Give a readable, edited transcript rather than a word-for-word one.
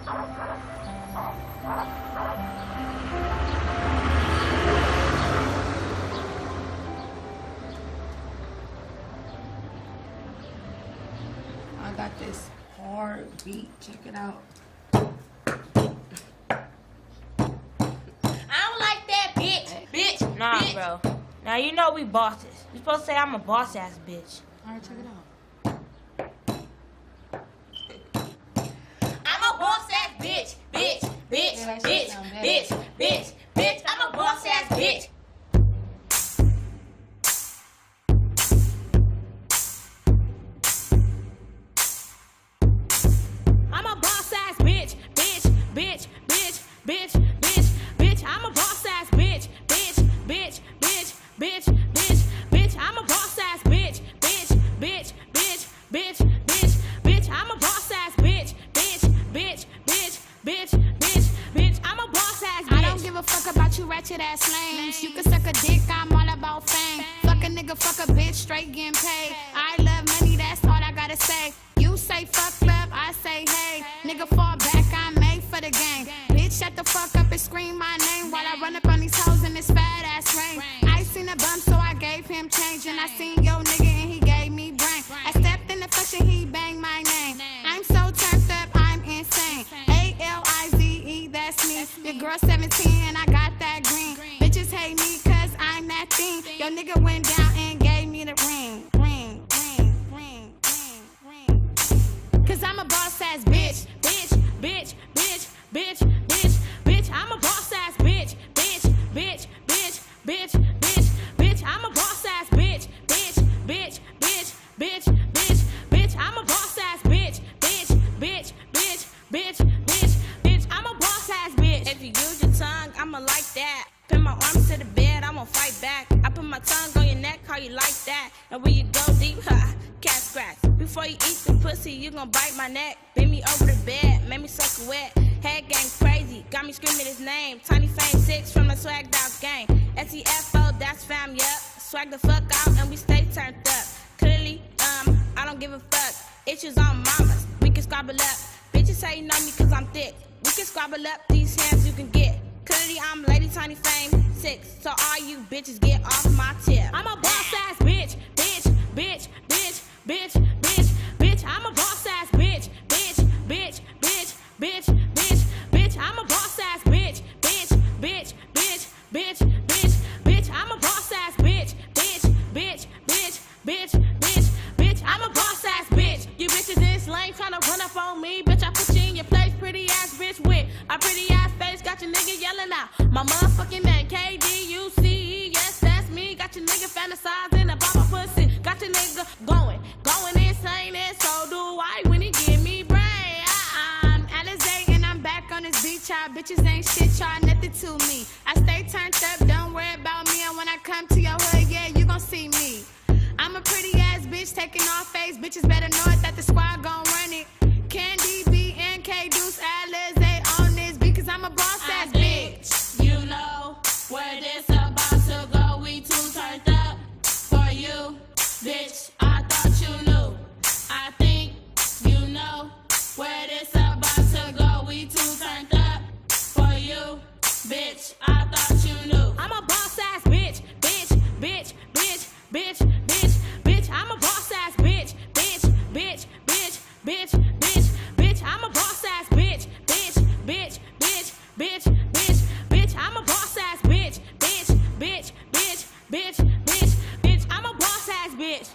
I got this hard beat. Check it out. Nah, bro. Now you know we bosses. You supposed to say I'm a boss ass bitch. Alright, check it out. I'm a boss ass bitch, bitch, bitch, Yeah, that shit bitch, sound better. bitch, bitch, bitch. I'm a boss ass bitch. I'm a boss ass bitch, bitch, bitch, bitch, bitch, bitch, bitch. I'm a boss ass bitch, bitch, bitch, bitch, bitch, bitch, bitch. I'm a boss ass bitch, bitch, bitch, bitch, bitch, bitch, bitch. I'm a boss ass bitch, bitch, bitch, bitch, bitch, bitch, bitch. I'm a boss ass bitch. I don't give a fuck about you ratchet ass lames. You can suck a dick, I'm all about fame. Fuck a nigga, fuck a bitch, straight getting paid. I love money, that's all I gotta say. You say fuck love, I say hey. Nigga fall back, I'm made for the game. Bitch, shut the fuck up and scream my name while I run up on these hoes in this fat ass rain. I seen a bump, so I gave him change. And I seen yo nigga and he gave me brain. I stepped in the flesh and he banged my name. I'm so turned up, I'm insane. ALIZE, that's me. Your girl 17 and I got that green. Bitches hate me cause I'm that thing. Yo nigga went down and gave me the ring. Ring, ring, ring, ring, ring. Cause I'm a boss ass bitch, bitch, bitch, bitch, bitch, bitch, bitch. I'm a boss ass bitch, bitch, bitch, bitch, bitch, bitch, bitch. I'm a boss ass bitch, bitch, bitch, bitch, bitch, bitch, bitch. I'm a boss ass bitch, bitch, bitch, bitch, bitch, bitch, bitch. I'm a boss ass bitch. If you use your tongue, I'ma like that. Pin my arms to the bed, I won't fight back. I put my tongue on your neck, how you like that? And when you go deep, ha, cat scratch. Before you eat the pussy, you gon' bite my neck. Bend me over the bed, make me suck a wet. Head gang crazy, got me screaming his name. Tiny Fame 6 from the Swagged Out gang. SEFO, that's fam, yup. Swag the fuck out and we stay turned up. Clearly, I don't give a fuck. Issues on mamas, we can squabble up. Bitches say you know me cause I'm thick. We can squabble up these hands you can get. Clearly, I'm Lady Tiny Fame 6. So all you bitches get off my tip. I'm a boss ass bitch, bitch, bitch, bitch, bitch, bitch, bitch. I'm a boss ass bitch, bitch, bitch, bitch, bitch, bitch, bitch. I'm a boss ass bitch, bitch, bitch, bitch, bitch, bitch, bitch. I'm a boss ass bitch, bitch, bitch, bitch, bitch, bitch, bitch. I'm a boss ass bitch. You bitches is lame tryna run up on me, bitch. I put you in your place, pretty ass bitch with a pretty ass face. Got your nigga yelling out my motherfucking name, KDUCE. Yes, that's me. Got your nigga fantasizing about my pussy. Got your nigga going insane, and so do I when he give me brain. I'm Alizé and I'm back on this beach. Y'all bitches ain't shit, y'all nothing to me. I stay turned up, don't worry about me. And when I come to your hood, yeah, you gon' see me. I'm a pretty ass bitch taking off face. Bitches better know it that the squad gon' run it. Candy B and K Deuce Alizé on this because I'm a boss ass bitch. You know where this about to go. We too turned up for you, bitch. I thought you knew. I think you know where this about to go. We too turned up for you, bitch. I thought you knew. I'm a boss ass bitch, bitch, bitch, bitch, bitch, bitch, bitch. I'm a boss ass bitch, bitch, bitch, bitch, bitch, bitch, bitch. I'm a boss ass bitch, bitch, bitch, bitch, bitch, bitch, bitch. I'm a boss ass bitch, bitch, bitch, bitch, bitch, bitch, bitch. I'm a boss ass bitch.